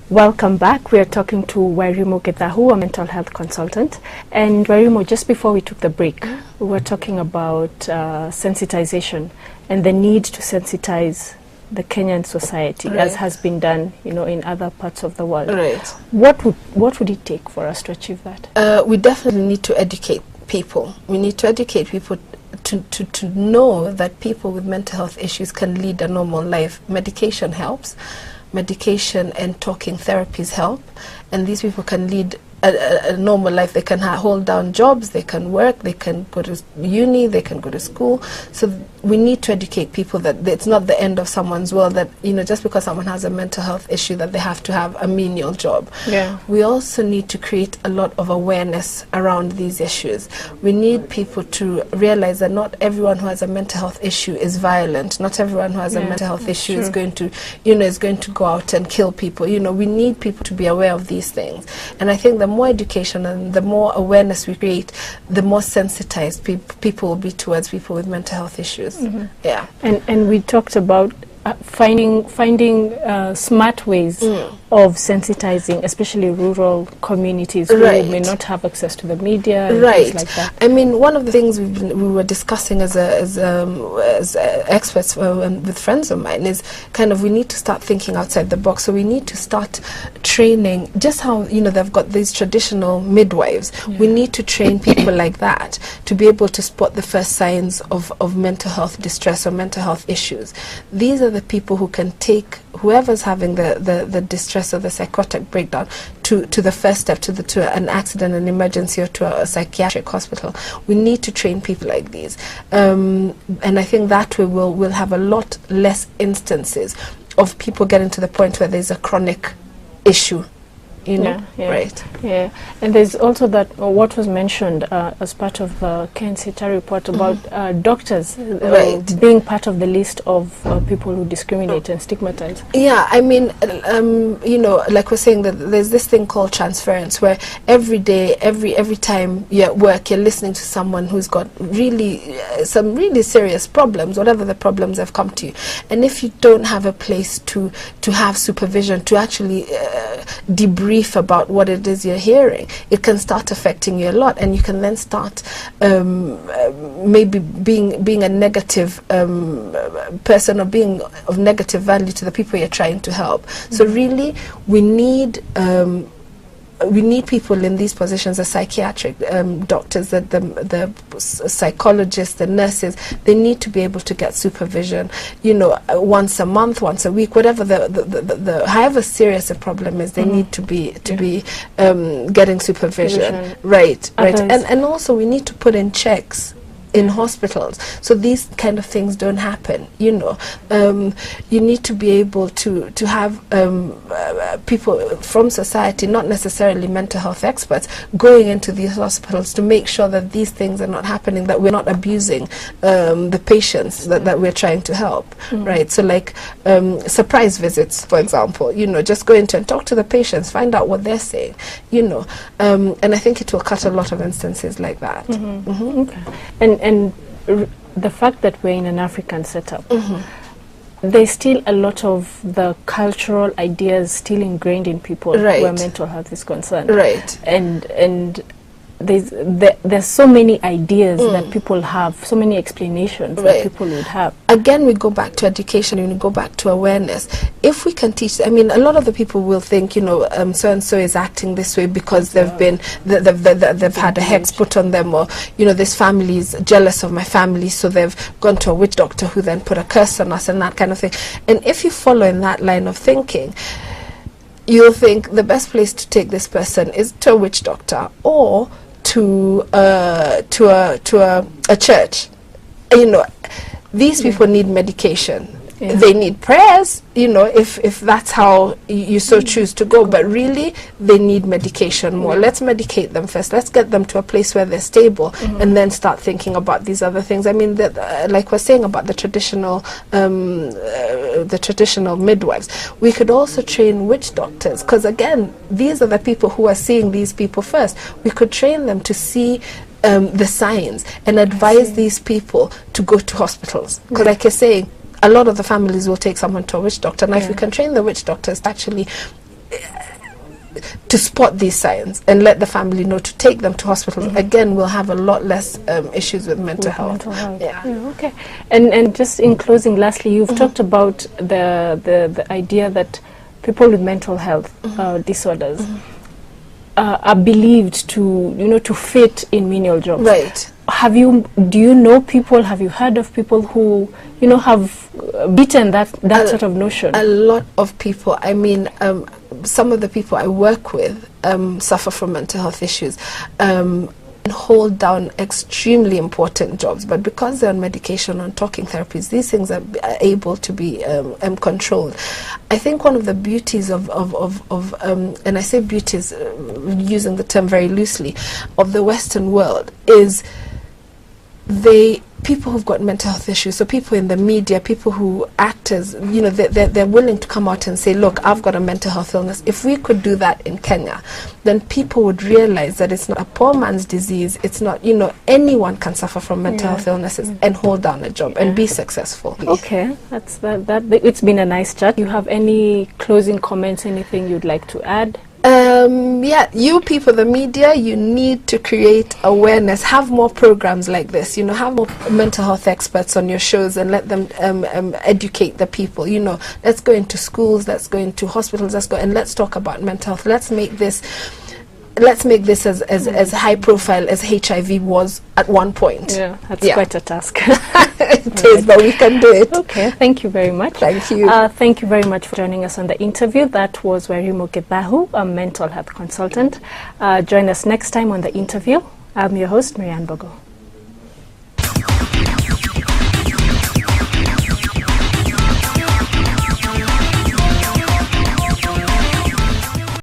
Welcome back. We are talking to Wairimu Githahu, a mental health consultant. And Wairimu, just before we took the break, we were talking about sensitization and the need to sensitize the Kenyan society, as has been done, in other parts of the world. Right. What would it take for us to achieve that? We definitely need to educate people. We need to educate people to know that people with mental health issues can lead a normal life. Medication helps. Medication and talking therapies help, and these people can lead a normal life. They can hold down jobs, they can work, they can go to uni, they can go to school. So we need to educate people that it's not the end of someone's world, that just because someone has a mental health issue that they have to have a menial job. Yeah. We also need to create a lot of awareness around these issues. We need people to realize that not everyone who has a mental health issue is violent. Not everyone who has a mental health issue is going to go out and kill people. We need people to be aware of these things. And I think the more education and the more awareness we create, the more sensitized people will be towards people with mental health issues. Mm-hmm. Yeah. And we talked about finding smart ways of sensitizing, especially rural communities who may not have access to the media and things like that. I mean, one of the things we were discussing as experts with friends of mine is we need to start thinking outside the box. So we need to start training, just how they've got these traditional midwives. We need to train people like that to be able to spot the first signs of mental health distress or mental health issues. These are the people who can take whoever's having the distress or the psychotic breakdown to the first step, to an accident, an emergency, or to a psychiatric hospital. We need to train people like these, and I think that way we'll have a lot less instances of people getting to the point where there's a chronic issue. Right. Yeah, and there's also that what was mentioned as part of the KNCTA report about doctors being part of the list of people who discriminate and stigmatize. Yeah, I mean, like we're saying, that there's this thing called transference, where every day, every time you're at work, you're listening to someone who's got some really serious problems, whatever the problems have come to you, and if you don't have a place to have supervision, to actually debrief about what it is you're hearing, it can start affecting you a lot, and you can then start maybe being a negative person, or being of negative value to the people you're trying to help. So really, we need people in these positions, the psychiatric doctors, the psychologists, the nurses. They need to be able to get supervision, once a month, once a week, whatever the however serious a problem is. They need to be getting supervision. Right. And also we need to put in checks in hospitals, so these kind of things don't happen. You need to be able to have people from society, not necessarily mental health experts, going into these hospitals to make sure that these things are not happening, that we're not abusing the patients that we're trying to help. Right. So like surprise visits, for example, just go into and talk to the patients, find out what they're saying, and I think it will cut a lot of instances like that. Okay. And the fact that we're in an African setup, there's still a lot of the cultural ideas still ingrained in people where mental health is concerned. Right. And there's so many ideas that people have, so many explanations that people would have. Again, we go back to education, and we go back to awareness. If we can teach, I mean, a lot of the people will think, so and so is acting this way because they've had a hex put on them, or this family is jealous of my family, so they've gone to a witch doctor who then put a curse on us, and that kind of thing. And if you follow in that line of thinking, you'll think the best place to take this person is to a witch doctor, or to a church. These people need medication. They need prayers, if that's how you so choose to go, but really they need medication more. Let's medicate them first. Let's get them to a place where they're stable, and then start thinking about these other things. I mean, like we're saying about the traditional midwives, we could also train witch doctors, because again, these are the people who are seeing these people first. We could train them to see the signs and advise these people to go to hospitals, because like you're saying, a lot of the families will take someone to a witch doctor. Now, if we can train the witch doctors to actually to spot these signs and let the family know to take them to hospitals, again, we'll have a lot less issues with mental health. Yeah. Okay. And just in closing, lastly, you've talked about the idea that people with mental health disorders are believed to to fit in menial jobs. Right. Do you know people, have you heard of people who have beaten that sort of notion? A lot of people. I mean, some of the people I work with suffer from mental health issues and hold down extremely important jobs, but because they're on medication, on talking therapies, these things are able to be controlled. I think one of the beauties of and I say beauties using the term very loosely, of the Western world is people who've got mental health issues, so people in the media, people who actors, they're willing to come out and say, look, I've got a mental health illness. If we could do that in Kenya, then people would realize that it's not a poor man's disease. It's not, anyone can suffer from mental health illnesses and hold down a job and be successful. Okay, that's that. It's been a nice chat. You have any closing comments, anything you'd like to add? Yeah, you people, the media, you need to create awareness, have more programs like this, have more mental health experts on your shows and let them educate the people. Let's go into schools, let's go into hospitals, let's talk about mental health. Let's make this as high profile as HIV was at one point. Yeah, that's quite a task. It is, but we can do it. Okay, thank you very much. Thank you. Thank you very much for joining us on the interview. That was Maryanne Mbogo, a mental health consultant. Join us next time on the interview. I'm your host, Maryanne Mbogo.